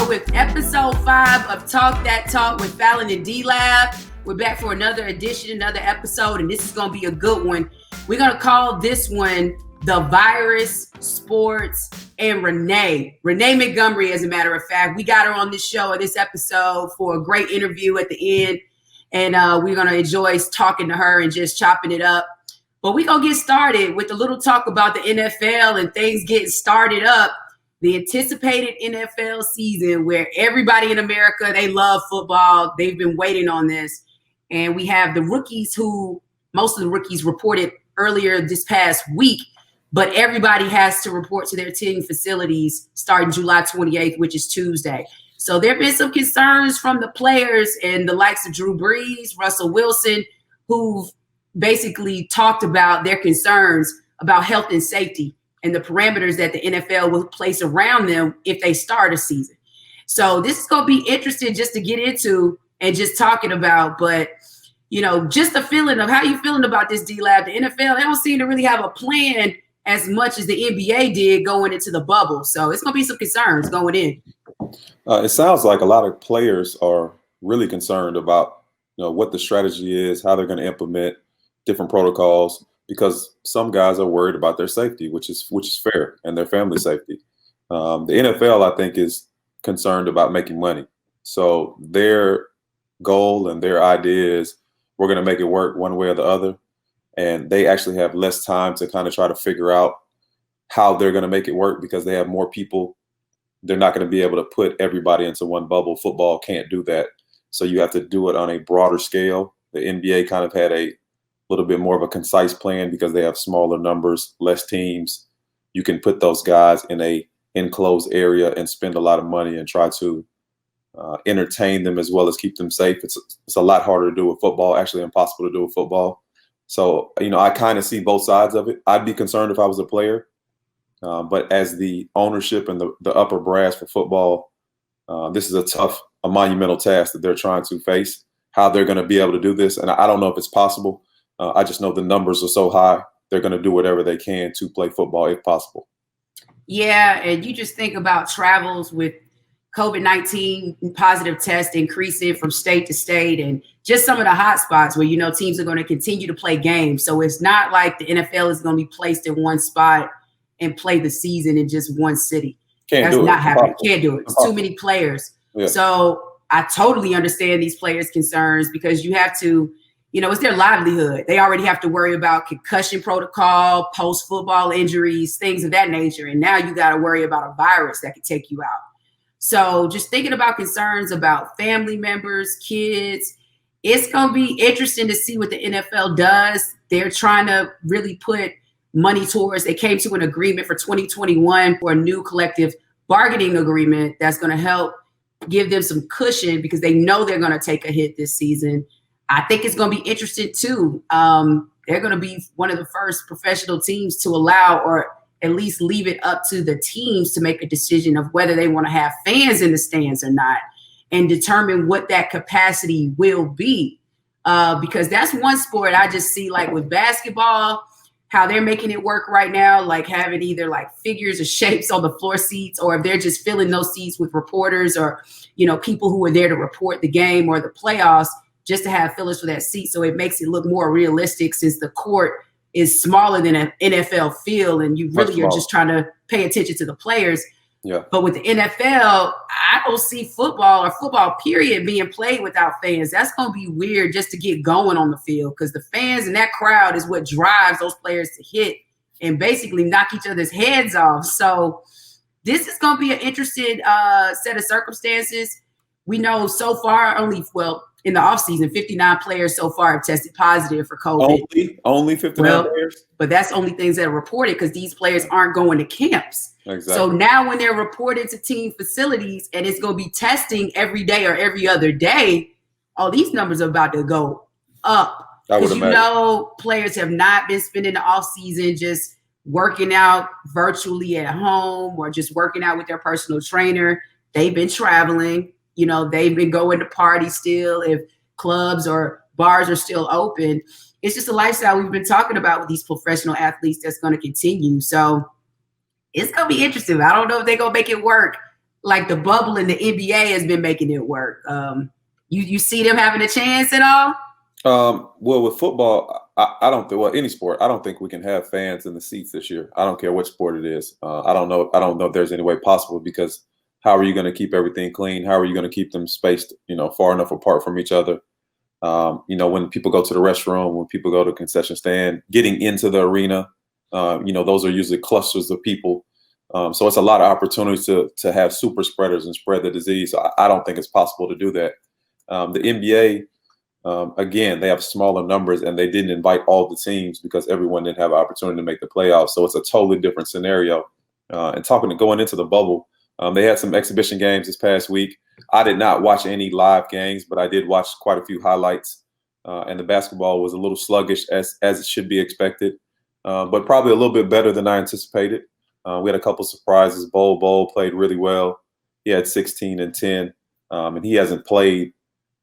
So with episode 5 of Talk That Talk with Fallon and DLab, we're back for another edition, another episode, and this is going to be a good one. We're going to call this one The Virus, Sports, and Renee Montgomery, as a matter of fact. We got her on this show or this episode for a great interview at the end, and we're going to enjoy talking to her and just chopping it up. But we're going to get started with a little talk about the NFL and things getting started up. The anticipated NFL season where everybody in America, they love football. They've been waiting on this. And we have the rookies most of the rookies reported earlier this past week, but everybody has to report to their team facilities starting July 28th, which is Tuesday. So there have been some concerns from the players and the likes of Drew Brees, Russell Wilson, who've basically talked about their concerns about health and safety and the parameters that the NFL will place around them if they start a season. So this is going to be interesting just to get into and just talking about, but just the feeling of how you feeling about this DLab. The NFL, they don't seem to really have a plan as much as the NBA did going into the bubble. So it's going to be some concerns going in. It sounds like a lot of players are really concerned about what the strategy is, how they're going to implement different protocols, because some guys are worried about their safety, which is fair, and their family safety. The NFL, I think, is concerned about making money. So their goal and their idea is we're going to make it work one way or the other. And they actually have less time to kind of try to figure out how they're going to make it work because they have more people. They're not going to be able to put everybody into one bubble. Football can't do that. So you have to do it on a broader scale. The NBA kind of had a little bit more of a concise plan because they have smaller numbers, less teams. You can put those guys in a enclosed area and spend a lot of money and try to entertain them as well as keep them safe. It's a lot harder to do with football, actually impossible to do with football. So, I kind of see both sides of it. I'd be concerned if I was a player, but as the ownership and the upper brass for football, this is a monumental task that they're trying to face, how they're going to be able to do this. And I don't know if it's possible. I just know the numbers are so high, they're going to do whatever they can to play football if possible. Yeah, and you just think about travels with COVID-19 positive tests increasing from state to state and just some of the hot spots where, teams are going to continue to play games. So it's not like the NFL is going to be placed in one spot and play the season in just one city. That's not happening. Can't do it. It's too many players. Yeah. So I totally understand these players' concerns because you have to, it's their livelihood. They already have to worry about concussion protocol, post-football injuries, things of that nature. And now you got to worry about a virus that could take you out. So just thinking about concerns about family members, kids, it's going to be interesting to see what the NFL does. They're trying to really put money towards, they came to an agreement for 2021 for a new collective bargaining agreement that's going to help give them some cushion because they know they're going to take a hit this season. I think it's going to be interesting too. They're going to be one of the first professional teams to allow or at least leave it up to the teams to make a decision of whether they want to have fans in the stands or not and determine what that capacity will be. Because that's one sport I just see like with basketball, how they're making it work right now, like having either like figures or shapes on the floor seats, or if they're just filling those seats with reporters or, people who are there to report the game or the playoffs just to have fillers for that seat. So it makes it look more realistic since the court is smaller than an NFL field and you really are just trying to pay attention to the players. Yeah. But with the NFL, I don't see football or football period being played without fans. That's going to be weird just to get going on the field because the fans and that crowd is what drives those players to hit and basically knock each other's heads off. So this is going to be an interesting set of circumstances. We know so far in the offseason, 59 players so far have tested positive for COVID. Only 59 players? But that's only things that are reported because these players aren't going to camps. Exactly. So now when they're reported to team facilities and it's going to be testing every day or every other day, all these numbers are about to go up. Because players have not been spending the offseason just working out virtually at home or just working out with their personal trainer. They've been traveling. They've been going to parties still if clubs or bars are still open. It's just a lifestyle we've been talking about with these professional athletes that's going to continue. So it's going to be interesting. I don't know if they're going to make it work like the bubble in the NBA has been making it work. You see them having a chance at all? Well, with football, I don't think, well, any sport, I don't think we can have fans in the seats this year. I don't care what sport it is. I don't know if there's any way possible, because how are you going to keep everything clean? How are you going to keep them spaced, far enough apart from each other? When people go to the restroom, when people go to the concession stand, getting into the arena, those are usually clusters of people. So it's a lot of opportunities to have super spreaders and spread the disease. So I don't think it's possible to do that. The NBA, again, they have smaller numbers, and they didn't invite all the teams because everyone didn't have an opportunity to make the playoffs. So it's a totally different scenario. And going into the bubble, they had some exhibition games this past week. I did not watch any live games, but I did watch quite a few highlights. And the basketball was a little sluggish, as it should be expected, but probably a little bit better than I anticipated. We had a couple surprises. Bol played really well. He had 16 and 10, and he hasn't played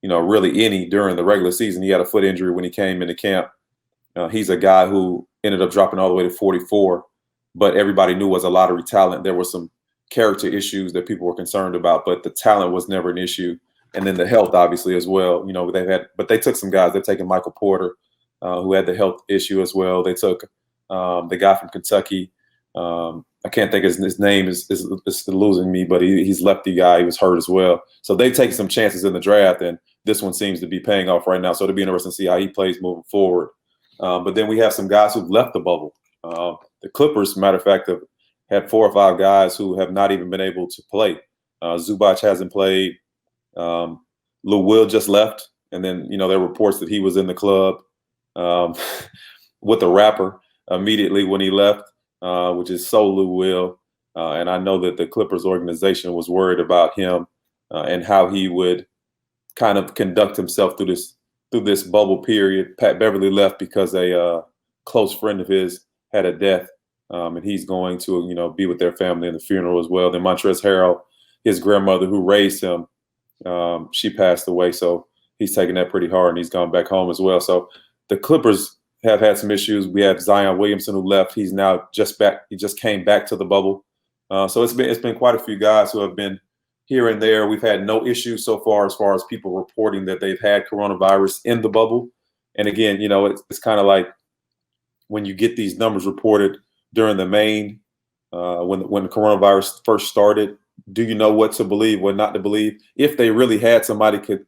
really any during the regular season. He had a foot injury when he came into camp. He's a guy who ended up dropping all the way to 44, but everybody knew was a lottery talent. There were some character issues that people were concerned about, but the talent was never an issue. And then the health, obviously, as well. But they took some guys. They've taken Michael Porter, who had the health issue as well. They took the guy from Kentucky. I can't think of his name is losing me, but he's lefty guy. He was hurt as well. So they've taken some chances in the draft, and this one seems to be paying off right now. So it'll be interesting to see how he plays moving forward. But then we have some guys who've left the bubble. The Clippers, matter of fact, have had 4 or 5 guys who have not even been able to play. Zubac hasn't played. Lou Will just left. And then, there are reports that he was in the club with a rapper immediately when he left, which is so Lou Will. And I know that the Clippers organization was worried about him and how he would kind of conduct himself through this bubble period. Pat Beverly left because a close friend of his had a death, and he's going to be with their family in the funeral as well. Then Montrezl Harrell, his grandmother who raised him, she passed away, so he's taking that pretty hard, and he's gone back home as well. So the Clippers have had some issues. We have Zion Williamson who left. He's now just back. He just came back to the bubble. So it's been quite a few guys who have been here and there. We've had no issues so far as people reporting that they've had coronavirus in the bubble. And again, it's kind of like when you get these numbers reported during the main, when the coronavirus first started, do you know what to believe, what not to believe? If they really had somebody could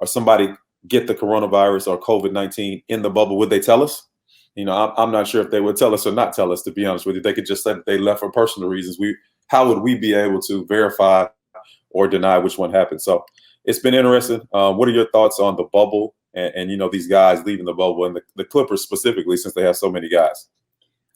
somebody get the coronavirus or COVID-19 in the bubble, would they tell us? I'm not sure if they would tell us or not tell us, to be honest with you. They could just say that they left for personal reasons. How would we be able to verify or deny which one happened? So it's been interesting. What are your thoughts on the bubble and these guys leaving the bubble, and the Clippers specifically, since they have so many guys?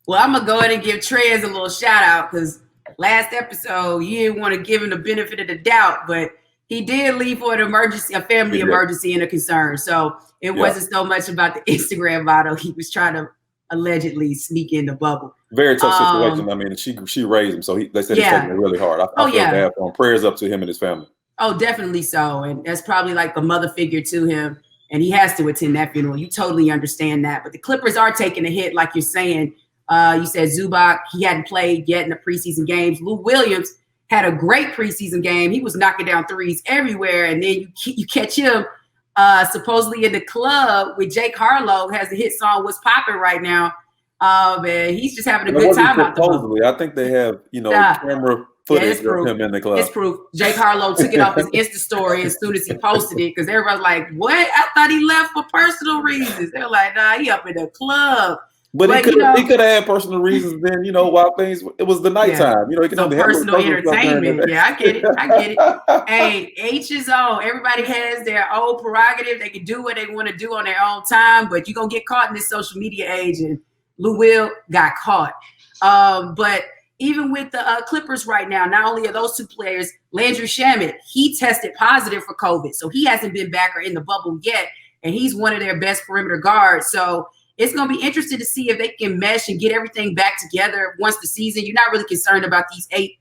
Well, I'm going to go ahead and give Trez a little shout out, because last episode, you didn't want to give him the benefit of the doubt, but he did leave for an emergency, a family emergency and a concern. So it wasn't so much about the Instagram model. He was trying to allegedly sneak in the bubble. Very tough situation. I mean, she raised him, so they said he's taking it really hard. I feel bad for him. Prayers up to him and his family. Oh, definitely so. And that's probably like a mother figure to him, and he has to attend that funeral. You totally understand that. But the Clippers are taking a hit, like you're saying. You said Zubac, he hadn't played yet in the preseason games. Lou Williams had a great preseason game. He was knocking down threes everywhere. And then you catch him supposedly in the club with Jake Harlow, has the hit song What's Poppin' right now. And he's just having a good time out there. I think they have, camera footage of him in the club. It's proof. Jake Harlow took it off his Insta story as soon as he posted it, because everybody's like, what? I thought he left for personal reasons. They're like, nah, he up in the club. But he could have had personal reasons then, while it was the nighttime. He can have personal entertainment. Yeah, I get it. Hey, H is on. Everybody has their own prerogative. They can do what they want to do on their own time, but you're going to get caught in this social media age, and Lou Will got caught. But even with the Clippers right now, not only are those two players, Landry Shamet, he tested positive for COVID, so he hasn't been back or in the bubble yet, and he's one of their best perimeter guards. So it's going to be interesting to see if they can mesh and get everything back together once the season. You're not really concerned about these 8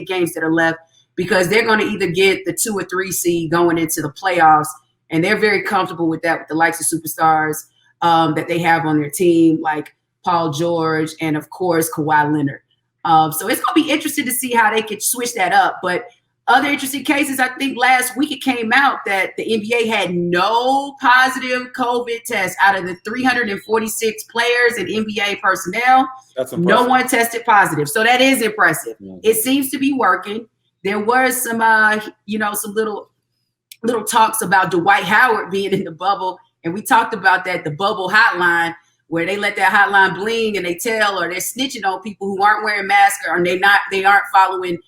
games that are left, because they're going to either get the 2 or 3 seed going into the playoffs, and they're very comfortable with that, with the likes of superstars that they have on their team, like Paul George and, of course, Kawhi Leonard. So it's going to be interesting to see how they can switch that up. But other interesting cases, I think last week it came out that the NBA had no positive COVID tests out of the 346 players and NBA personnel. That's impressive. No one tested positive. So that is impressive. Mm-hmm. It seems to be working. There was some, some little talks about Dwight Howard being in the bubble. And we talked about that, the bubble hotline, where they let that hotline bling and they tell, or they're snitching on people who aren't wearing masks, or they aren't following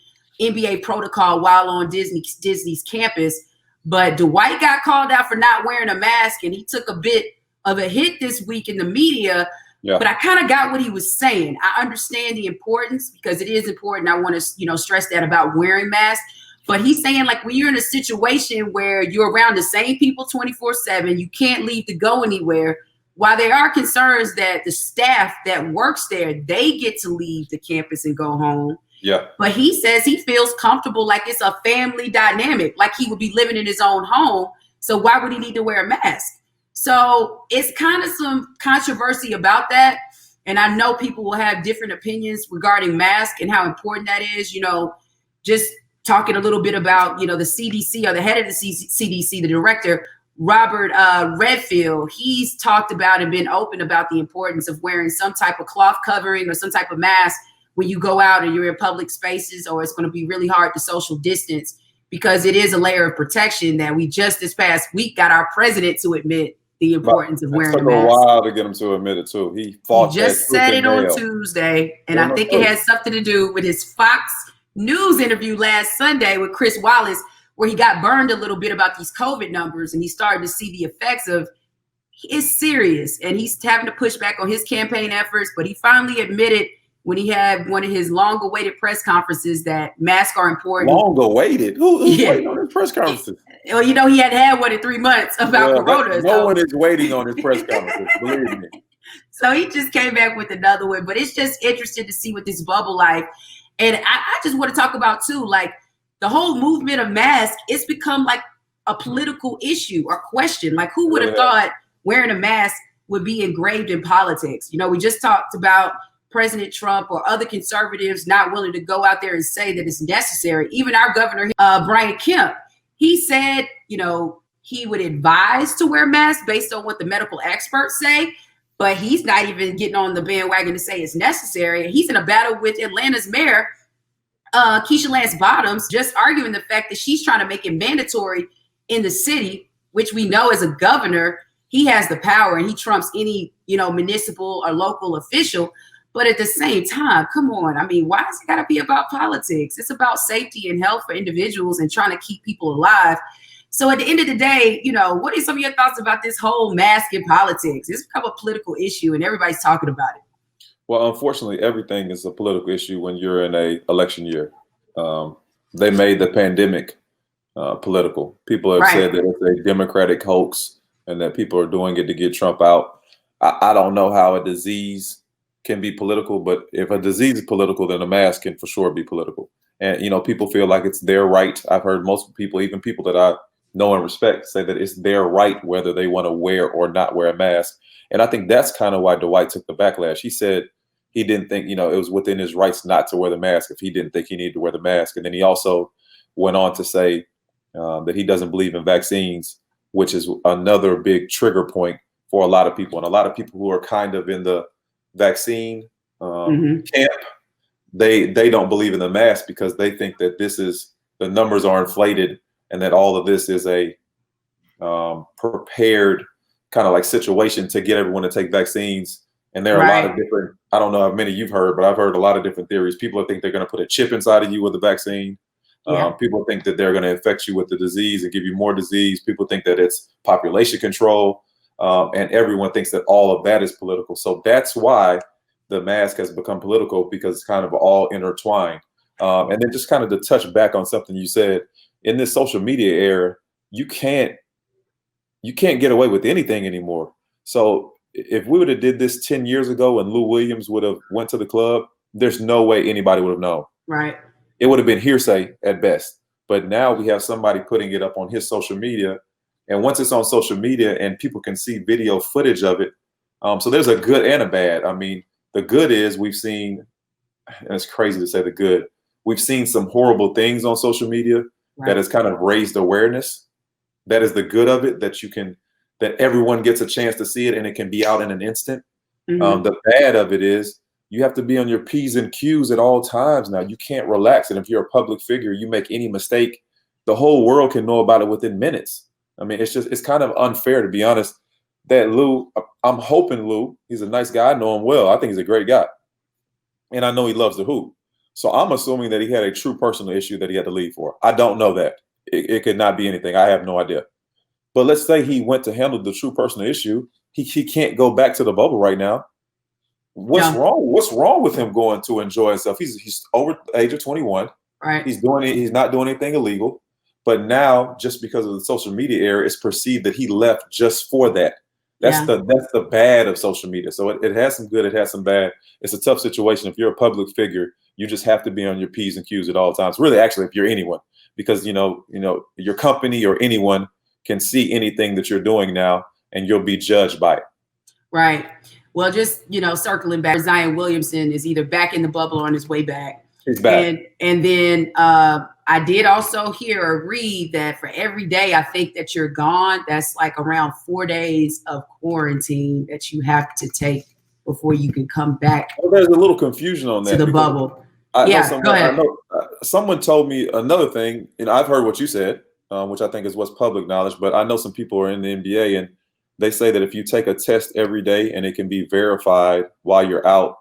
NBA protocol while on Disney's campus. But Dwight got called out for not wearing a mask, and he took a bit of a hit this week in the media. Yeah. But I kind of got what he was saying. I understand the importance, because it is important. I want to, stress that about wearing masks. But he's saying, like, when you're in a situation where you're around the same people 24/7, you can't leave to go anywhere. While there are concerns that the staff that works there, they get to leave the campus and go home. Yeah. But he says he feels comfortable, like it's a family dynamic, like he would be living in his own home. So why would he need to wear a mask? So it's kind of some controversy about that. And I know people will have different opinions regarding masks and how important that is. Just talking a little bit about, the CDC, or the head of the CDC, the director, Robert Redfield, he's talked about and been open about the importance of wearing some type of cloth covering or some type of mask when you go out and you're in public spaces, or it's going to be really hard to social distance, because it is a layer of protection that we just this past week got our president to admit the importance of wearing a mask. It took a while to get him to admit it too. He just said it on Tuesday, and I think it has something to do with his Fox News interview last Sunday with Chris Wallace, where he got burned a little bit about these COVID numbers, and he started to see the effects of it's serious, and he's having to push back on his campaign efforts. But he finally admitted, when he had one of his long-awaited press conferences, that masks are important. Long-awaited? Who's waiting on his press conferences? Well, he had had one in 3 months about Corona. No one is waiting on his press conferences, believe me. So he just came back with another one. But it's just interesting to see what this bubble life. And I just want to talk about, too, like the whole movement of masks, it's become like a political issue or question. Like, who would have thought wearing a mask would be engraved in politics? We just talked about President Trump or other conservatives not willing to go out there and say that it's necessary. Even our governor, Brian Kemp, he said, he would advise to wear masks based on what the medical experts say, but he's not even getting on the bandwagon to say it's necessary. He's in a battle with Atlanta's mayor, Keisha Lance Bottoms, just arguing the fact that she's trying to make it mandatory in the city, which we know as a governor, he has the power and he trumps any, municipal or local official. But at the same time, come on. I mean, why has it got to be about politics? It's about safety and health for individuals and trying to keep people alive. So at the end of the day, what are some of your thoughts about this whole mask in politics? It's become a political issue and everybody's talking about it. Well, unfortunately, everything is a political issue when you're in an election year. They made the pandemic political. People have said that it's a Democratic hoax and that people are doing it to get Trump out. I don't know how a disease can be political, but if a disease is political, then a mask can for sure be political. And, people feel like it's their right. I've heard most people, even people that I know and respect, say that it's their right whether they want to wear or not wear a mask. And I think that's kind of why Dwight took the backlash. He said he didn't think, it was within his rights not to wear the mask if he didn't think he needed to wear the mask. And then he also went on to say that he doesn't believe in vaccines, which is another big trigger point for a lot of people. And a lot of people who are kind of in the vaccine camp, they don't believe in the mask because they think that the numbers are inflated and that all of this is a prepared kind of like situation to get everyone to take vaccines. And there are a lot of different, I don't know how many you've heard, but I've heard a lot of different theories. People think they're going to put a chip inside of you with the vaccine. People think that they're going to infect you with the disease and give you more disease. People think that it's population control. And everyone thinks that all of that is political. So that's why the mask has become political, because it's kind of all intertwined. And then just kind of to touch back on something you said, in this social media era, you can't get away with anything anymore. So if we would have did this 10 years ago and Lou Williams would have went to the club, there's no way anybody would have known. Right. It would have been hearsay at best. But now we have somebody putting it up on his social media. And once it's on social media and people can see video footage of it, so there's a good and a bad. I mean, the good is we've seen and it's crazy to say the good, we've seen some horrible things on social media that has kind of raised awareness. That is the good of it, that everyone gets a chance to see it and it can be out in an instant. The bad of it is you have to be on your P's and Q's at all times now. You can't relax. And if you're a public figure, you make any mistake, the whole world can know about it within minutes. I mean, it's kind of unfair, to be honest, that Lou, I'm hoping Lou, he's a nice guy. I know him well. I think he's a great guy. And I know he loves the hoop. So I'm assuming that he had a true personal issue that he had to leave for. I don't know that. It could not be anything. I have no idea. But let's say he went to handle the true personal issue. He can't go back to the bubble right now. What's wrong? What's wrong with him going to enjoy himself? He's over the age of 21. Right. He's not doing anything illegal. But now, just because of the social media era, it's perceived that he left just for that. That's the bad of social media. So it has some good, it has some bad. It's a tough situation. If you're a public figure, you just have to be on your P's and Q's at all times. Really, actually, if you're anyone, because your company or anyone can see anything that you're doing now, and you'll be judged by it. Right. Well, just circling back, Zion Williamson is either back in the bubble or on his way back. He's back. And then I did also hear or read that for every day I think that you're gone, that's like around 4 days of quarantine that you have to take before you can come back. Well, there's a little confusion on that. To the bubble. Go ahead. Someone told me another thing, and I've heard what you said, which I think is what's public knowledge, but I know some people are in the NBA and they say that if you take a test every day and it can be verified while you're out,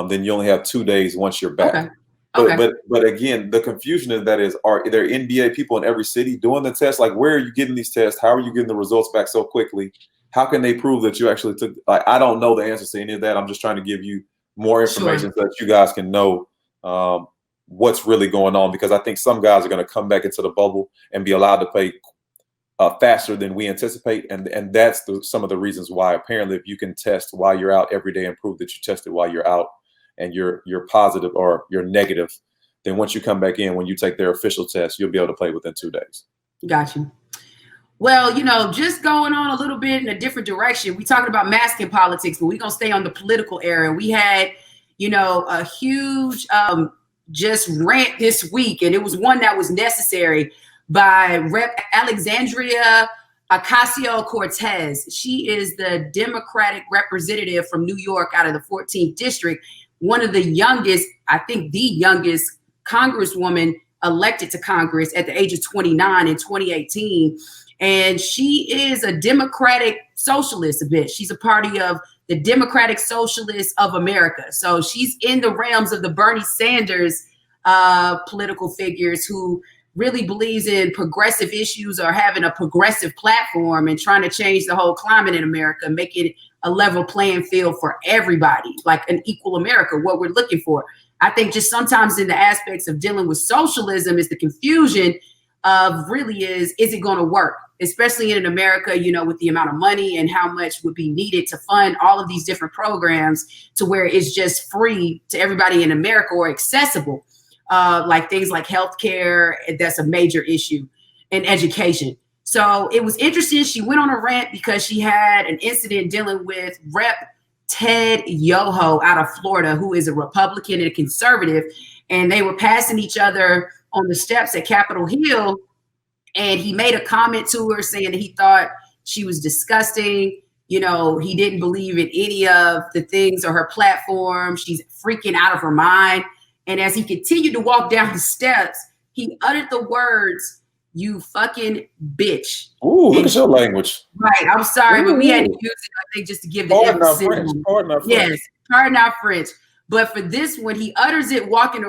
then you only have 2 days once you're back. Okay. But again, the confusion is are there NBA people in every city doing the test? Like, where are you getting these tests? How are you getting the results back so quickly? How can they prove that you actually took? Like, I don't know the answers to any of that. I'm just trying to give you more information so that you guys can know what's really going on, because I think some guys are going to come back into the bubble and be allowed to play faster than we anticipate, and that's some of the reasons why. Apparently, if you can test while you're out every day and prove that you tested while you're out, and you're positive or you're negative, then once you come back in, when you take their official test, you'll be able to play within 2 days. Got you. Well, just going on a little bit in a different direction. We talking about masking politics, but we're going to stay on the political era. We had, a huge just rant this week, and it was one that was necessary by Rep. Alexandria Ocasio-Cortez. She is the Democratic representative from New York out of the 14th district, one of the youngest, I think the youngest congresswoman elected to Congress at the age of 29 in 2018. And she is a Democratic socialist a bit. She's a party of the Democratic Socialists of America. So she's in the realms of the Bernie Sanders political figures who really believes in progressive issues or having a progressive platform and trying to change the whole climate in America, make it a level playing field for everybody, like an equal America, what we're looking for. I think just sometimes in the aspects of dealing with socialism is the confusion of really is it going to work, especially in America, with the amount of money and how much would be needed to fund all of these different programs to where it's just free to everybody in America or accessible. Like things like healthcare, that's a major issue, and education. So it was interesting. She went on a rant because she had an incident dealing with Rep. Ted Yoho out of Florida, who is a Republican and a conservative, and they were passing each other on the steps at Capitol Hill, and he made a comment to her saying that he thought she was disgusting. He didn't believe in any of the things or her platform. She's freaking out of her mind. And as he continued to walk down the steps, he uttered the words, "You fucking bitch." Ooh, look at your language. Right. I'm sorry, but we had to use it, I think, just to give the emphasis. Pardon our French. Yes, pardon our French. But for this one, he utters it walking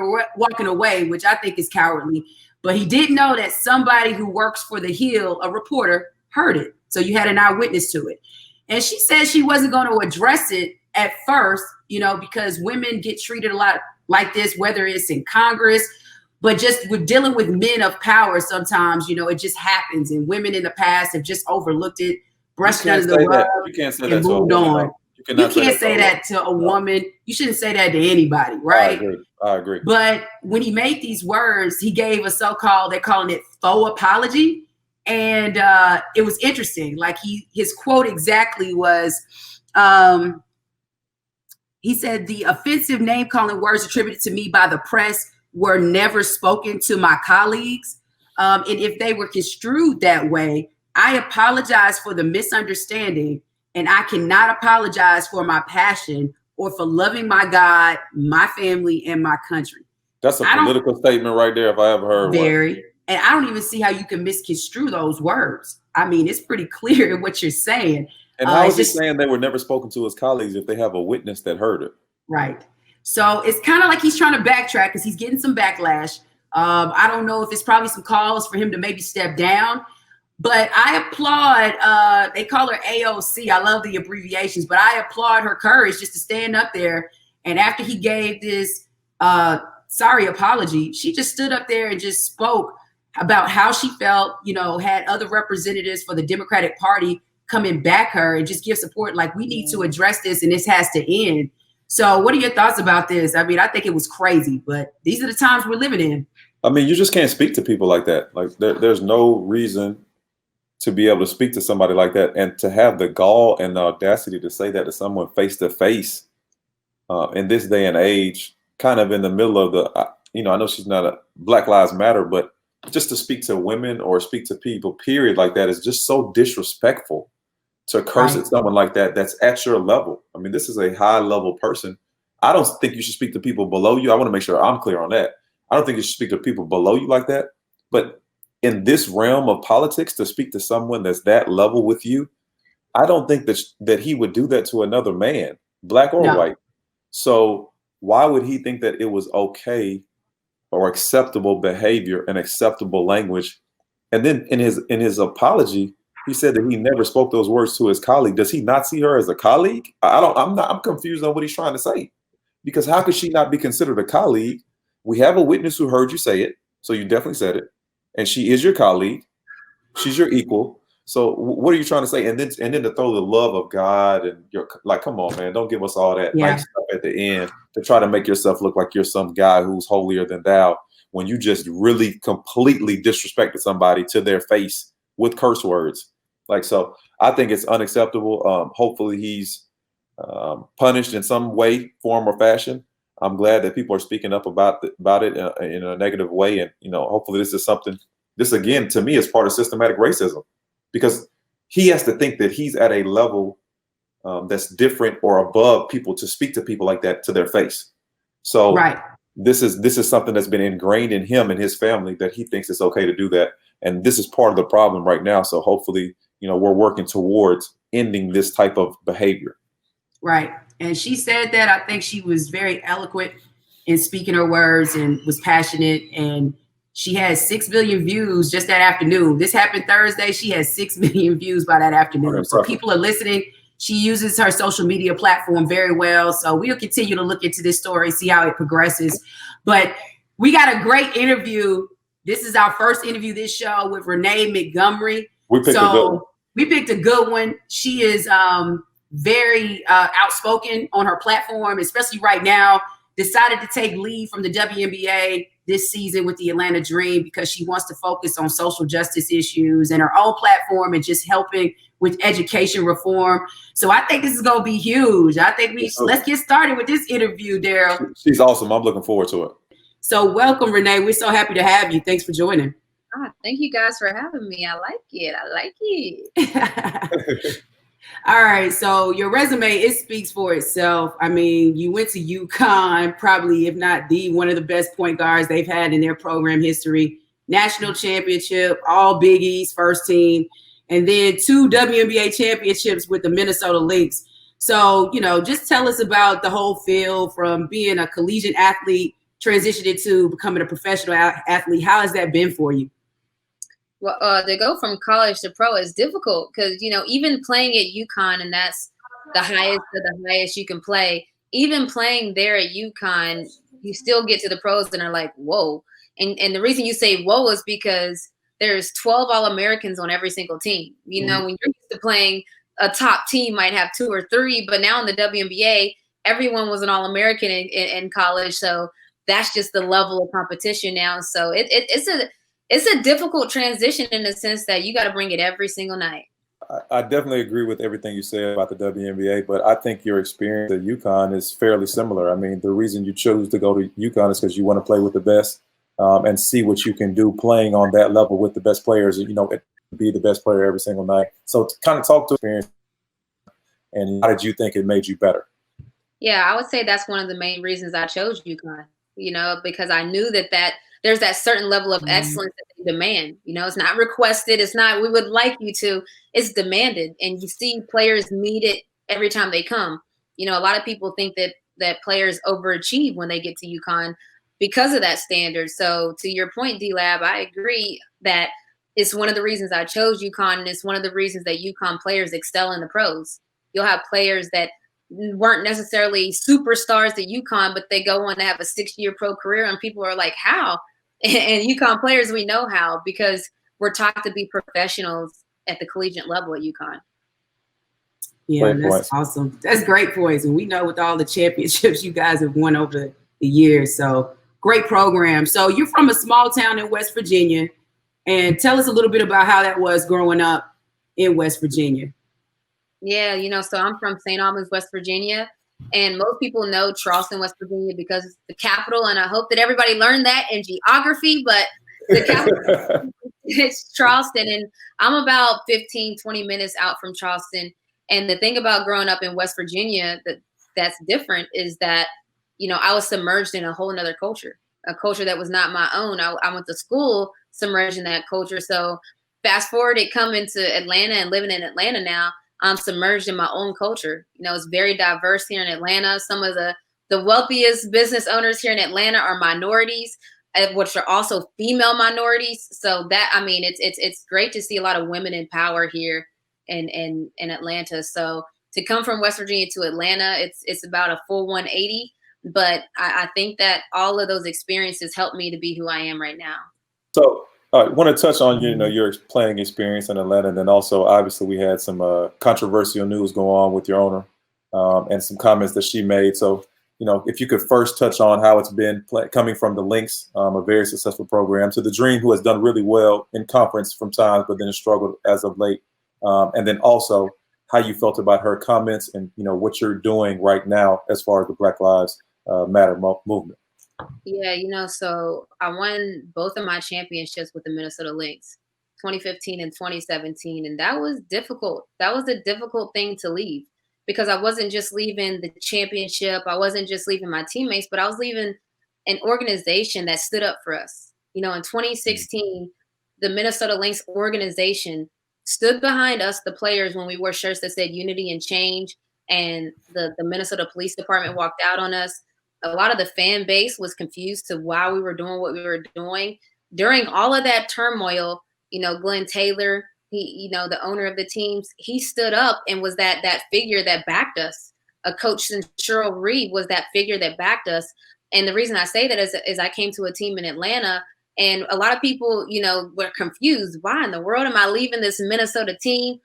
away, which I think is cowardly. But he didn't know that somebody who works for the Hill, a reporter, heard it. So you had an eyewitness to it. And she said she wasn't going to address it at first, because women get treated a lot like this, whether it's in Congress, but just with dealing with men of power, sometimes, it just happens. And women in the past have just overlooked it, brushed it under the rug, you can't say and that moved on. You can't say that to a woman. You shouldn't say that to anybody, right? I agree. But when he made these words, he gave a so-called, they're calling it faux apology. And it was interesting. Like his quote exactly was, he said the offensive name calling words attributed to me by the press were never spoken to my colleagues. And if they were construed that way, I apologize for the misunderstanding, and I cannot apologize for my passion or for loving my God, my family, and my country. That's a political statement right there if I ever heard one. Very. And I don't even see how you can misconstrue those words. I mean, it's pretty clear what you're saying. And how is he saying they were never spoken to as colleagues if they have a witness that heard it? Right. So it's kind of like he's trying to backtrack because he's getting some backlash. I don't know if it's probably some calls for him to maybe step down. But I applaud, they call her AOC. I love the abbreviations, but I applaud her courage just to stand up there. And after he gave this sorry apology, she just stood up there and just spoke about how she felt, you know, had other representatives for the Democratic Party come and back her and just give support. Like, we need to address this and this has to end. So what are your thoughts about this? I mean, I think it was crazy, but these are the times we're living in. I mean, you just can't speak to people like that. Like, there's no reason to be able to speak to somebody like that, and to have the gall and the audacity to say that to someone face to face in this day and age, kind of in the middle of the, you know, I know she's not a Black Lives Matter, but just to speak to women or speak to people, period, like that is just so disrespectful. To curse at someone like that, that's at your level. I mean, this is a high level person. I don't think you should speak to people below you. I want to make sure I'm clear on that. I don't think you should speak to people below you like that. But in this realm of politics, to speak to someone that's that level with you, I don't think that he would do that to another man, Black or white. So why would he think that it was okay or acceptable behavior and acceptable language? And then in his apology, he said that he never spoke those words to his colleague. Does he not see her as a colleague? I'm confused on what he's trying to say, because how could she not be considered a colleague? We have a witness who heard you say it, so you definitely said it. And she is your colleague. She's your equal. So what are you trying to say? And then to throw the love of God and your, like, come on, man, don't give us all that nice stuff at the end to try to make yourself look like you're some guy who's holier than thou, when you just really completely disrespected somebody to their face with curse words. Like, so I think it's unacceptable. Hopefully he's punished in some way, form, or fashion. I'm glad that people are speaking up about it in a negative way. And, you know, hopefully this is something, this again, to me, is part of systematic racism, because he has to think that he's at a level that's different or above people to speak to people like that to their face. So this is something that's been ingrained in him and his family, that he thinks it's okay to do that. And this is part of the problem right now. So hopefully, you know, we're working towards ending this type of behavior. Right. And she said that. I think she was very eloquent in speaking her words and was passionate. And she had 6 billion views just that afternoon. This happened Thursday. She has 6 million views by that afternoon. So people are listening. She uses her social media platform very well. So we'll continue to look into this story, see how it progresses. But we got a great interview. This is our first interview this show with Renee Montgomery. We picked a good one. She is very outspoken on her platform, especially right now. Decided to take leave from the WNBA this season with the Atlanta Dream because she wants to focus on social justice issues and her own platform and just helping with education reform. So I think this is going to be huge. I think let's get started with this interview, Daryl. She's awesome. I'm looking forward to it. So welcome, Renee. We're so happy to have you. Thanks for joining. Thank you guys for having me. I like it. All right. So your resume, it speaks for itself. I mean, you went to UConn, probably, if not one of the best point guards they've had in their program history. National championship, all Big East, first team, and then 2 WNBA championships with the Minnesota Lynx. So, you know, just tell us about the whole feel from being a collegiate athlete, transitioning to becoming a professional athlete. How has that been for you? Well, to go from college to pro is difficult because, you know, even playing at UConn, and that's the highest of the highest you can play, even playing there at UConn, you still get to the pros and are like, whoa. And the reason you say whoa is because there's 12 All-Americans on every single team. You know, when you're used to playing, a top team might have 2 or 3, but now in the WNBA, everyone was an All-American in college. So that's just the level of competition now. So it's a difficult transition in the sense that you got to bring it every single night. I definitely agree with everything you said about the WNBA, but I think your experience at UConn is fairly similar. I mean, the reason you chose to go to UConn is because you want to play with the best and see what you can do playing on that level with the best players. You know, be the best player every single night. So kind of talk to experience, and how did you think it made you better? Yeah, I would say that's one of the main reasons I chose UConn, because I knew that there's that certain level of excellence that they demand. It's not requested. It's not, we would like you to, it's demanded. And you see players meet it every time they come. A lot of people think that players overachieve when they get to UConn because of that standard. So to your point, DLab, I agree that it's one of the reasons I chose UConn, and it's one of the reasons that UConn players excel in the pros. You'll have players that weren't necessarily superstars at UConn, but they go on to have a 6-year pro career, and people are like, how? And UConn players, we know how, because we're taught to be professionals at the collegiate level at UConn. Yeah, that's awesome. That's great points. And we know with all the championships you guys have won over the years. So great program. So you're from a small town in West Virginia. And tell us a little bit about how that was growing up in West Virginia. Yeah, so I'm from St. Albans, West Virginia. And most people know Charleston, West Virginia, because it's the capital. And I hope that everybody learned that in geography. But the capital is Charleston. And I'm about 15, 20 minutes out from Charleston. And the thing about growing up in West Virginia that's different is that, I was submerged in a whole nother culture, a culture that was not my own. I went to school submerged in that culture. So fast forward, it come into Atlanta and living in Atlanta now, I'm submerged in my own culture. It's very diverse here in Atlanta. Some of the wealthiest business owners here in Atlanta are minorities, which are also female minorities. So that, it's great to see a lot of women in power here in Atlanta. So to come from West Virginia to Atlanta, it's about a full 180. But I think that all of those experiences helped me to be who I am right now. So I want to touch on your playing experience in Atlanta, and then also obviously we had some controversial news go on with your owner and some comments that she made. So if you could first touch on how it's been coming from the Lynx, a very successful program, to the Dream, who has done really well in conference from times, but then has struggled as of late, and then also how you felt about her comments and what you're doing right now as far as the Black Lives Matter movement. Yeah, so I won both of my championships with the Minnesota Lynx, 2015 and 2017. And that was difficult. That was a difficult thing to leave, because I wasn't just leaving the championship. I wasn't just leaving my teammates, but I was leaving an organization that stood up for us. In 2016, the Minnesota Lynx organization stood behind us, the players, when we wore shirts that said unity and change, and the Minnesota Police Department walked out on us. A lot of the fan base was confused to why we were doing what we were doing. During all of that turmoil, Glenn Taylor, he, the owner of the teams, he stood up and was that figure that backed us. A coach, Cheryl Reed, was that figure that backed us. And the reason I say that is I came to a team in Atlanta, and a lot of people, were confused. Why in the world am I leaving this Minnesota team?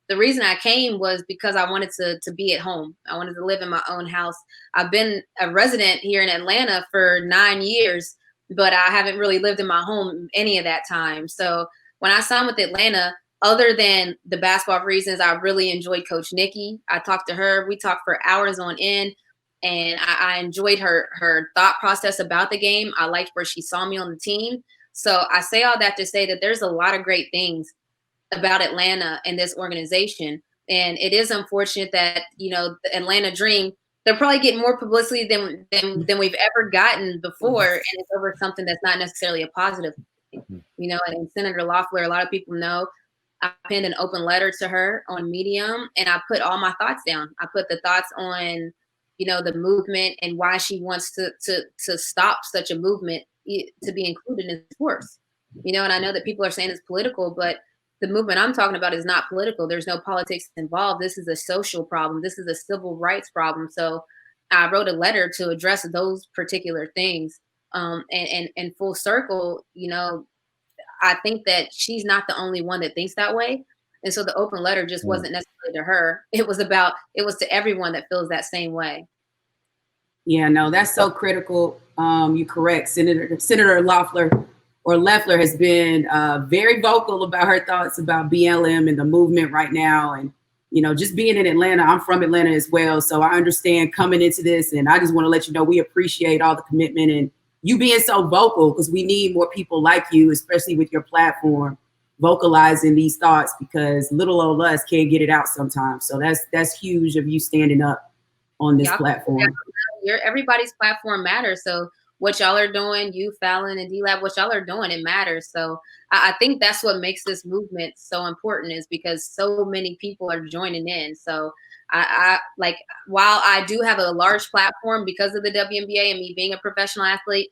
The reason I came was because I wanted to be at home. I wanted to live in my own house. I've been a resident here in Atlanta for 9 years, but I haven't really lived in my home any of that time. So when I signed with Atlanta, other than the basketball reasons, I really enjoyed Coach Nikki. I talked to her. We talked for hours on end, and I enjoyed her thought process about the game. I liked where she saw me on the team. So I say all that to say that there's a lot of great things about Atlanta and this organization. And it is unfortunate that, the Atlanta Dream, they're probably getting more publicity than we've ever gotten before. And it's over something that's not necessarily a positive thing. And Senator Loeffler, a lot of people know, I penned an open letter to her on Medium, and I put all my thoughts down. I put the thoughts on, the movement and why she wants to stop such a movement to be included in sports. And I know that people are saying it's political, but the movement I'm talking about is not political. There's no politics involved. This is a social problem. This is a civil rights problem. So I wrote a letter to address those particular things. And full circle, I think that she's not the only one that thinks that way. And so the open letter just wasn't necessarily to her. It was to everyone that feels that same way. Yeah, no, that's so critical. You're correct. Senator Loeffler or Leffler has been very vocal about her thoughts about BLM and the movement right now. And, you know, just being in Atlanta, I'm from Atlanta as well. So I understand coming into this, and I just want to let you know we appreciate all the commitment and you being so vocal, because we need more people like you, especially with your platform, vocalizing these thoughts, because little old us can't get it out sometimes. So that's huge of you standing up on this platform. Everybody's platform matters. So what y'all are doing, you, Fallon and DLab, what y'all are doing, it matters. So I think that's what makes this movement so important, is because so many people are joining in. So I like, while I do have a large platform because of the WNBA and me being a professional athlete,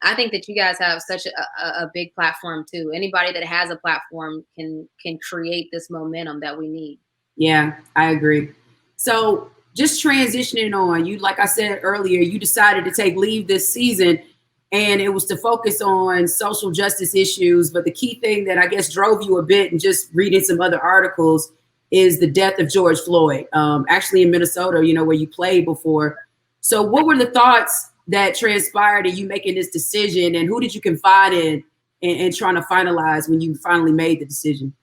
I think that you guys have such a big platform too. Anybody that has a platform can create this momentum that we need. Yeah, I agree. So just transitioning on, you, like I said earlier, you decided to take leave this season, and it was to focus on social justice issues. But the key thing that I guess drove you a bit, and just reading some other articles, is the death of George Floyd, actually in Minnesota, you know, where you played before. So what were the thoughts that transpired in you making this decision, and who did you confide in and trying to finalize when you finally made the decision?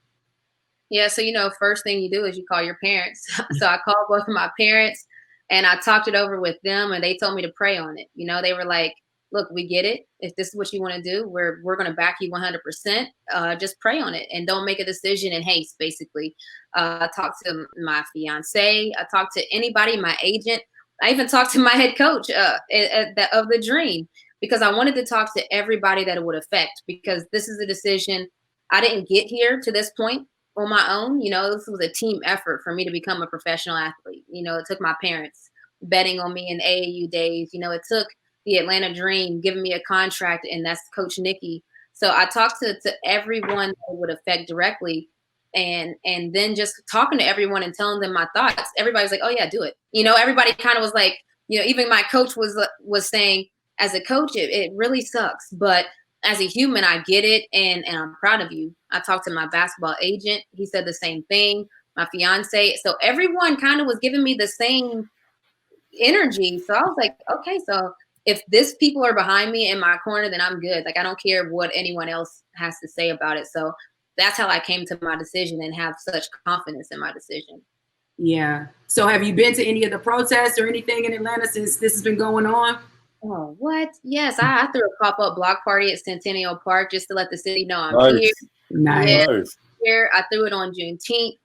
Yeah, so, you know, first thing you do is you call your parents. So I called both of my parents and I talked it over with them, and they told me to pray on it. You know, they were like, look, we get it. If this is what you want to do, we're going to back you 100%. Just pray on it and don't make a decision in haste, basically. I talked to my fiance. I talked to anybody, my agent. I even talked to my head coach of the Dream, because I wanted to talk to everybody that it would affect, because this is a decision. I didn't get here to this point on my own. You know, this was a team effort for me to become a professional athlete. You know, it took my parents betting on me in AAU days. You know, it took the Atlanta Dream giving me a contract, and that's Coach Nikki. So I talked to everyone that it would affect directly, and then just talking to everyone and telling them my thoughts. Everybody's like, oh yeah, do it. You know, everybody kind of was like, you know, even my coach was saying, as a coach, it really sucks, but as a human, I get it, and I'm proud of you. I talked to my basketball agent. He said the same thing. My fiance. So everyone kind of was giving me the same energy. So I was like, okay, so if this people are behind me in my corner, then I'm good. Like, I don't care what anyone else has to say about it. So that's how I came to my decision and have such confidence in my decision. Yeah. So have you been to any of the protests or anything in Atlanta since this has been going on? Oh, what? Yes, I threw a pop-up block party at Centennial Park just to let the city know I'm here. Nice. Yeah, here. I threw it on Juneteenth.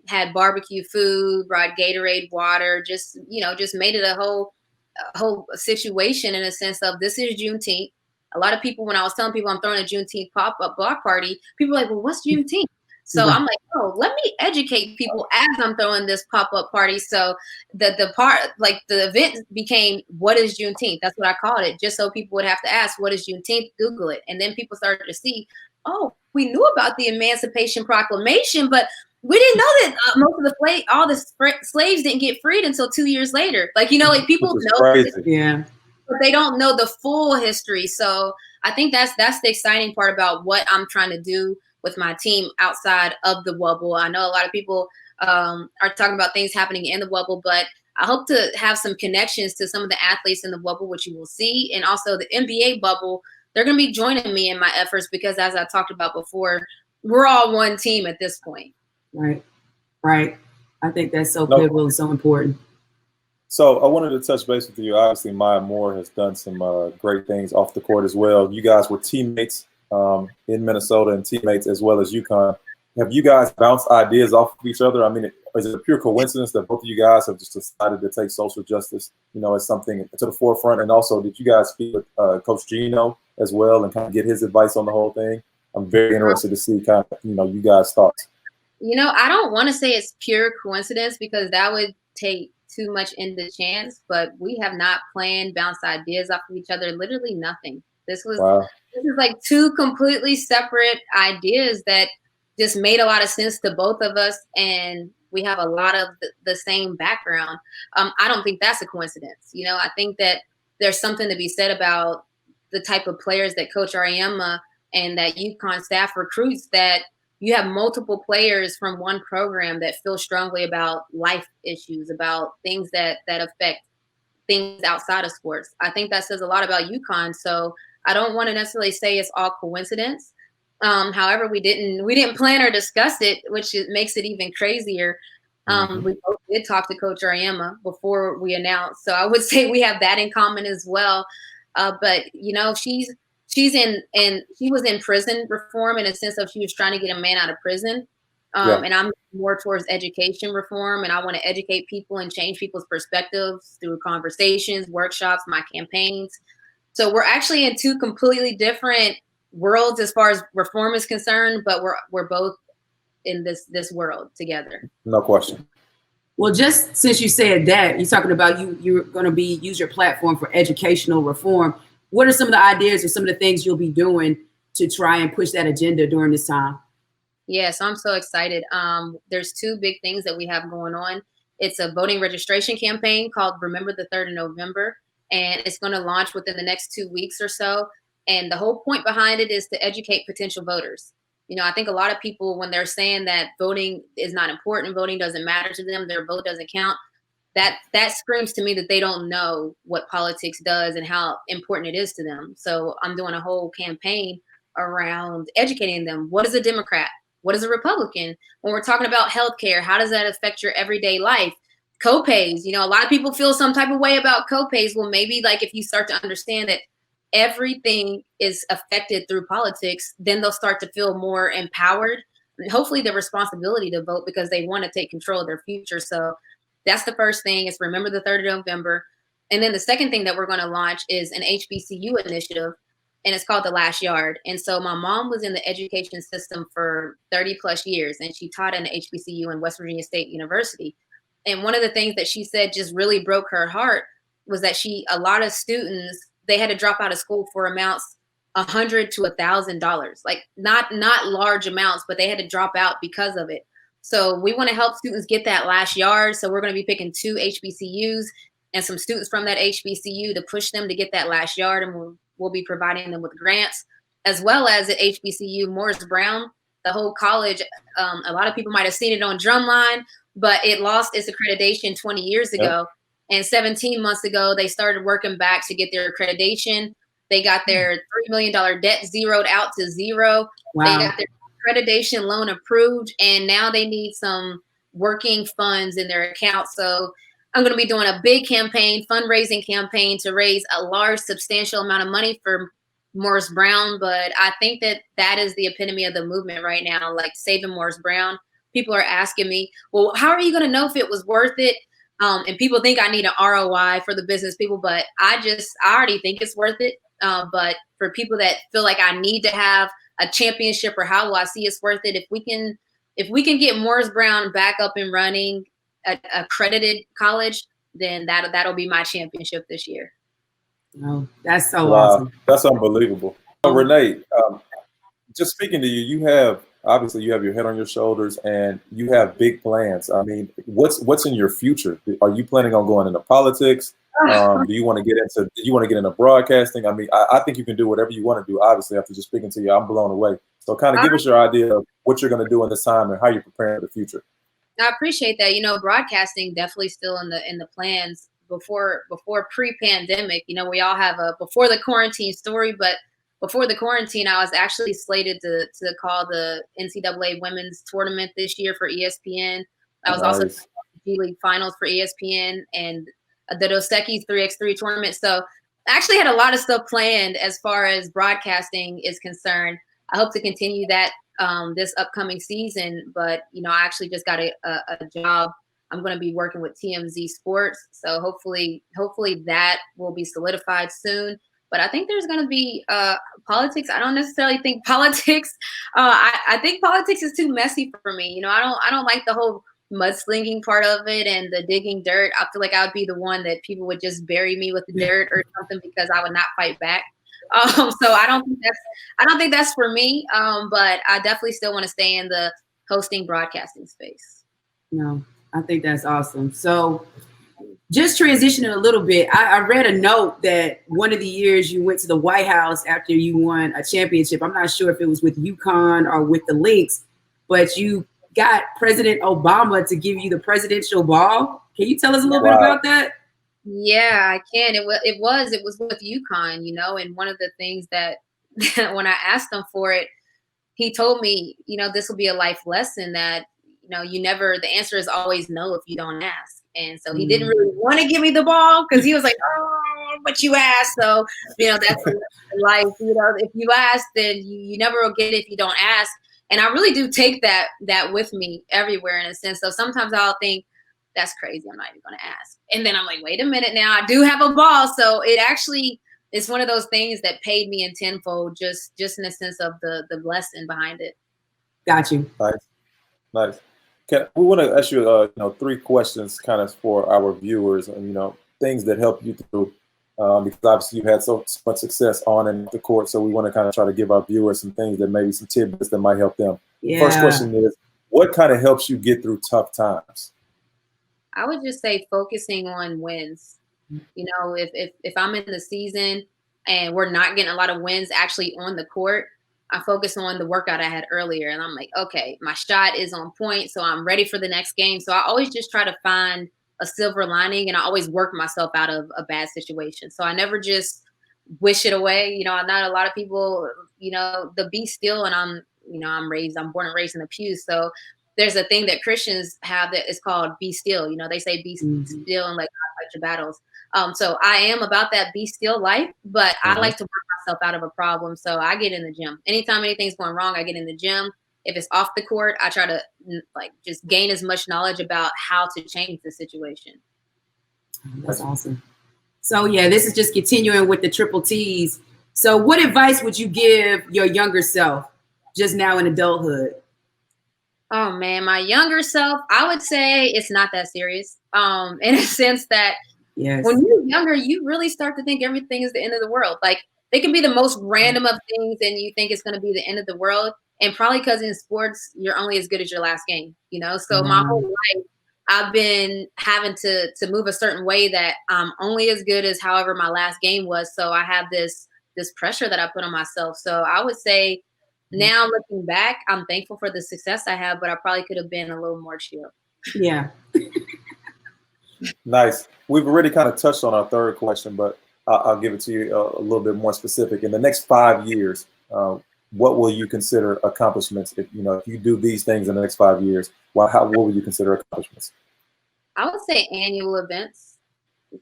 Had barbecue food, brought Gatorade water, just, you know, just made it a whole situation in a sense of, this is Juneteenth. A lot of people, when I was telling people I'm throwing a Juneteenth pop-up block party, people were like, well, what's Juneteenth? So I'm like, oh, let me educate people as I'm throwing this pop-up party. So the event became, what is Juneteenth? That's what I called it, just so people would have to ask, what is Juneteenth? Google it. And then people started to see, oh, we knew about the Emancipation Proclamation, but we didn't know that most of the slaves didn't get freed until 2 years later. Like, you know, like people know this, yeah, but they don't know the full history. So I think that's the exciting part about what I'm trying to do with my team outside of the bubble. I know a lot of people are talking about things happening in the bubble, but I hope to have some connections to some of the athletes in the bubble, which you will see, and also the NBA bubble. They're going to be joining me in my efforts, because as I talked about before, we're all one team at this point. Right. I think that's so pivotal and so important. So I wanted to touch base with you. Obviously, Maya Moore has done some great things off the court as well. You guys were teammates in Minnesota and teammates as well as UConn. Have you guys bounced ideas off of each other? I mean, is it a pure coincidence that both of you guys have just decided to take social justice, you know, as something to the forefront? And also, did you guys speak with Coach Gino as well and kind of get his advice on the whole thing? I'm very interested to see kind of, you know, you guys' thoughts. You know, I don't want to say it's pure coincidence, because that would take too much in the chance, but we have not planned, bounced ideas off of each other, literally nothing. This is like two completely separate ideas that just made a lot of sense to both of us, and we have a lot of the same background. I don't think that's a coincidence. You know, I think that there's something to be said about the type of players that Coach Ariema and that UConn staff recruits, that you have multiple players from one program that feel strongly about life issues, about things that affect things outside of sports. I think that says a lot about UConn. So I don't want to necessarily say it's all coincidence. However, we didn't plan or discuss it, which makes it even crazier. We both did talk to Coach Ariema before we announced, so I would say we have that in common as well. But you know, she was in prison reform in a sense of she was trying to get a man out of prison. And I'm more towards education reform, and I want to educate people and change people's perspectives through conversations, workshops, my campaigns. So we're actually in two completely different worlds as far as reform is concerned, but we're both in this world together. No question. Well, just since you said that, you're talking about you're going to use your platform for educational reform. What are some of the ideas or some of the things you'll be doing to try and push that agenda during this time? Yes, I'm so excited. There's two big things that we have going on. It's a voting registration campaign called Remember the 3rd of November, and it's going to launch within the next 2 weeks or so. And the whole point behind it is to educate potential voters. You know, I think a lot of people, when they're saying that voting is not important, voting doesn't matter to them, their vote doesn't count, that screams to me that they don't know what politics does and how important it is to them. So I'm doing a whole campaign around educating them. What is a Democrat? What is a Republican? When we're talking about healthcare, how does that affect your everyday life? Co-pays, you know, a lot of people feel some type of way about co-pays. Well, maybe like if you start to understand that everything is affected through politics, then they'll start to feel more empowered and hopefully the responsibility to vote because they want to take control of their future. So that's the first thing, is Remember the 3rd of November. And then the second thing that we're going to launch is an HBCU initiative, and it's called The Last Yard. And so my mom was in the education system for 30 plus years, and she taught in an HBCU in West Virginia State University. And one of the things that she said just really broke her heart was that a lot of students, they had to drop out of school for amounts $100 to $1,000, like not large amounts, but they had to drop out because of it. So we want to help students get that last yard. So we're going to be picking 2 HBCUs and some students from that HBCU to push them to get that last yard, and we'll be providing them with grants, as well as at HBCU Morris Brown, the whole college. A lot of people might have seen it on Drumline, but it lost its accreditation 20 years ago. And 17 months ago, they started working back to get their accreditation. They got their $3 million debt zeroed out to zero. Wow. They got their accreditation loan approved, and now they need some working funds in their account. So I'm going to be doing a big campaign, fundraising campaign, to raise a large, substantial amount of money for Morris Brown. But I think that is the epitome of the movement right now, like saving Morris Brown. People are asking me, well, how are you going to know if it was worth it? And people think I need an ROI for the business people, but I already think it's worth it. But for people that feel like I need to have a championship, or how will I see it's worth it? If we can get Morris Brown back up and running, accredited college, then that'll be my championship this year. Oh, that's so awesome. That's unbelievable. Renee, just speaking to you, you have your head on your shoulders and you have big plans. I mean, what's in your future? Are you planning on going into politics? Do you want to get into broadcasting? I mean, I think you can do whatever you want to do. Obviously, after just speaking to you, I'm blown away. So kind of give us your idea of what you're going to do in this time and how you're preparing for the future. I appreciate that. You know, broadcasting definitely still in the plans before pre-pandemic. You know, we all have a before the quarantine story, but before the quarantine, I was actually slated to call the NCAA women's tournament this year for ESPN. I was also G League finals for ESPN and the Dos Equis 3x3 tournament. So I actually had a lot of stuff planned as far as broadcasting is concerned. I hope to continue that this upcoming season, but you know, I actually just got a job. I'm going to be working with TMZ Sports, so hopefully that will be solidified soon. But I think there's going to be politics. I don't necessarily think politics. I think politics is too messy for me. You know, I don't like the whole mudslinging part of it and the digging dirt. I feel like I would be the one that people would just bury me with the dirt or something because I would not fight back. So I don't think that's for me. But I definitely still want to stay in the hosting broadcasting space. No, I think that's awesome. So just transitioning a little bit, I read a note that one of the years you went to the White House after you won a championship. I'm not sure if it was with UConn or with the Lynx, but you got President Obama to give you the presidential ball. Can you tell us a little bit about that? Yeah, I can. It was with UConn, you know, and one of the things that when I asked him for it, he told me, you know, this will be a life lesson that, you know, the answer is always no if you don't ask. And so he didn't really want to give me the ball because he was like, oh, but you asked. So, you know, that's life. You know, if you ask, then you never will get it if you don't ask. And I really do take that with me everywhere in a sense. So sometimes I'll think, that's crazy. I'm not even going to ask. And then I'm like, wait a minute now. I do have a ball. So it actually is one of those things that paid me in tenfold, just in the sense of the blessing behind it. Got you. Nice. We want to ask you, 3 questions kind of for our viewers, and, you know, things that help you through, because obviously you've had so much success on and off the court. So we want to kind of try to give our viewers some things that maybe some tidbits that might help them. Yeah. First question is, what kind of helps you get through tough times? I would just say focusing on wins. You know, if I'm in the season and we're not getting a lot of wins actually on the court, I focus on the workout I had earlier. And I'm like, okay, my shot is on point, so I'm ready for the next game. So I always just try to find a silver lining, and I always work myself out of a bad situation. So I never just wish it away. You know, not a lot of people, you know, the be still, and I'm born and raised in the pews. So there's a thing that Christians have that is called be still. You know, they say be still and let God fight your battles. So I am about that be still life, but I like to work myself out of a problem. So I get in the gym. Anytime anything's going wrong, I get in the gym. If it's off the court, I try to just gain as much knowledge about how to change the situation. That's awesome. So yeah, this is just continuing with the triple T's. So what advice would you give your younger self just now in adulthood? Oh man, my younger self, I would say it's not that serious. In a sense that when you're younger, you really start to think everything is the end of the world. Like, they can be the most random of things and you think it's going to be the end of the world. And probably because in sports, you're only as good as your last game, you know? So my whole life, I've been having to move a certain way that I'm only as good as however my last game was. So I have this pressure that I put on myself. So I would say now looking back, I'm thankful for the success I have, but I probably could have been a little more chill. Yeah. Nice. We've already kind of touched on our third question, but I'll give it to you a little bit more specific. In the next 5 years, what will you consider accomplishments? If you do these things in the next 5 years, what will you consider accomplishments? I would say annual events,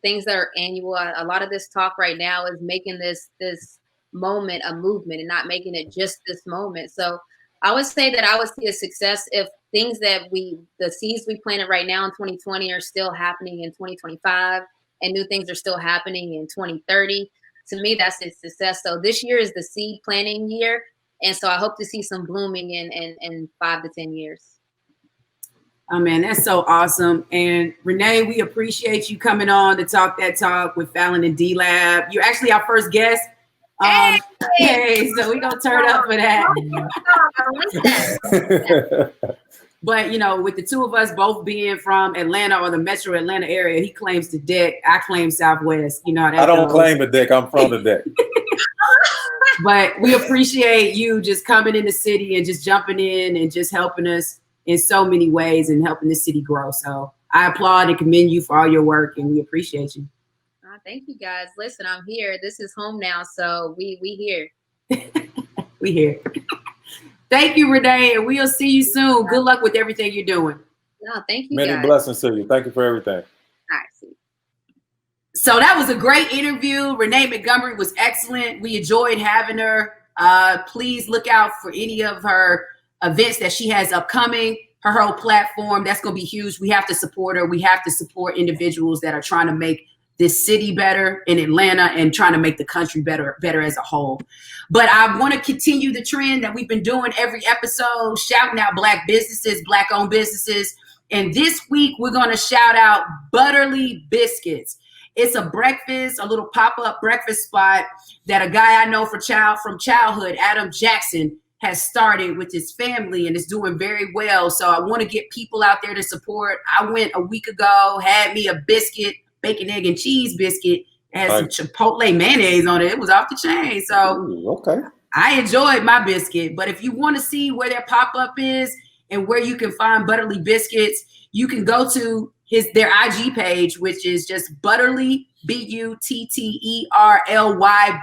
things that are annual. A lot of this talk right now is making this moment a movement and not making it just this moment. So I would say that I would see a success if things that the seeds we planted right now in 2020 are still happening in 2025, and new things are still happening in 2030. To me, that's a success. So this year is the seed planting year. And so I hope to see some blooming in 5 to 10 years. Oh man, that's so awesome. And Renee, we appreciate you coming on to talk that talk with Fallon and DLab. You're actually our first guest. Hey, so we're gonna turn up for that. But with the two of us both being from Atlanta or the metro Atlanta area, he claims the deck, I claim Southwest. I don't claim the deck, I'm from the deck. But we appreciate you just coming in the city and just jumping in and just helping us in so many ways and helping the city grow. So I applaud and commend you for all your work, and we appreciate you. Thank you, guys. Listen, I'm here. This is home now, so we here. We here. Thank you, Renee, and we'll see you soon. Good luck with everything you're doing. No, thank you, Many blessings to you. Thank you for everything. All right, see you. So that was a great interview. Renee Montgomery was excellent. We enjoyed having her. Please look out for any of her events that she has upcoming. Her whole platform, that's going to be huge. We have to support her. We have to support individuals that are trying to make this city better in Atlanta and trying to make the country better as a whole. But I want to continue the trend that we've been doing every episode, shouting out Black businesses, Black-owned businesses. And this week, we're going to shout out Butterly Biscuits. It's a breakfast, a little pop-up breakfast spot that a guy I know from childhood, Adam Jackson, has started with his family, and it's doing very well. So I want to get people out there to support. I went a week ago, had me a biscuit, bacon, egg, and cheese biscuit. It had some Chipotle mayonnaise on it. It was off the chain. So I enjoyed my biscuit. But if you want to see where their pop-up is and where you can find Butterly Biscuits, you can go to their IG page, which is just Butterly, Butterly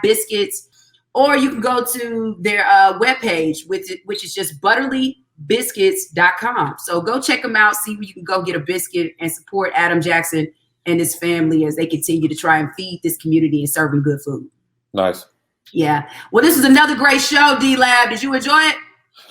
Biscuits, or you can go to their webpage, which is just butterlybiscuits.com. So go check them out, see where you can go get a biscuit and support Adam Jackson and his family as they continue to try and feed this community and serving good food. Nice. Yeah. Well, this was another great show, DLab. Did you enjoy it?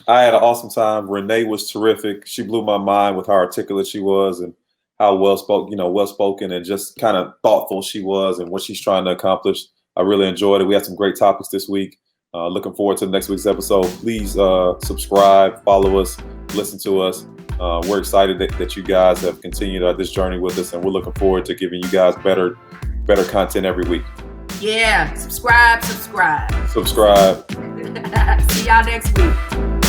I had an awesome time. Renee was terrific. She blew my mind with how articulate she was and how well-spoken and just kind of thoughtful she was and what she's trying to accomplish. I really enjoyed it. We had some great topics this week. Looking forward to next week's episode. Please subscribe, follow us, listen to us. We're excited that you guys have continued this journey with us, and we're looking forward to giving you guys better content every week. Yeah, subscribe. Subscribe. See y'all next week.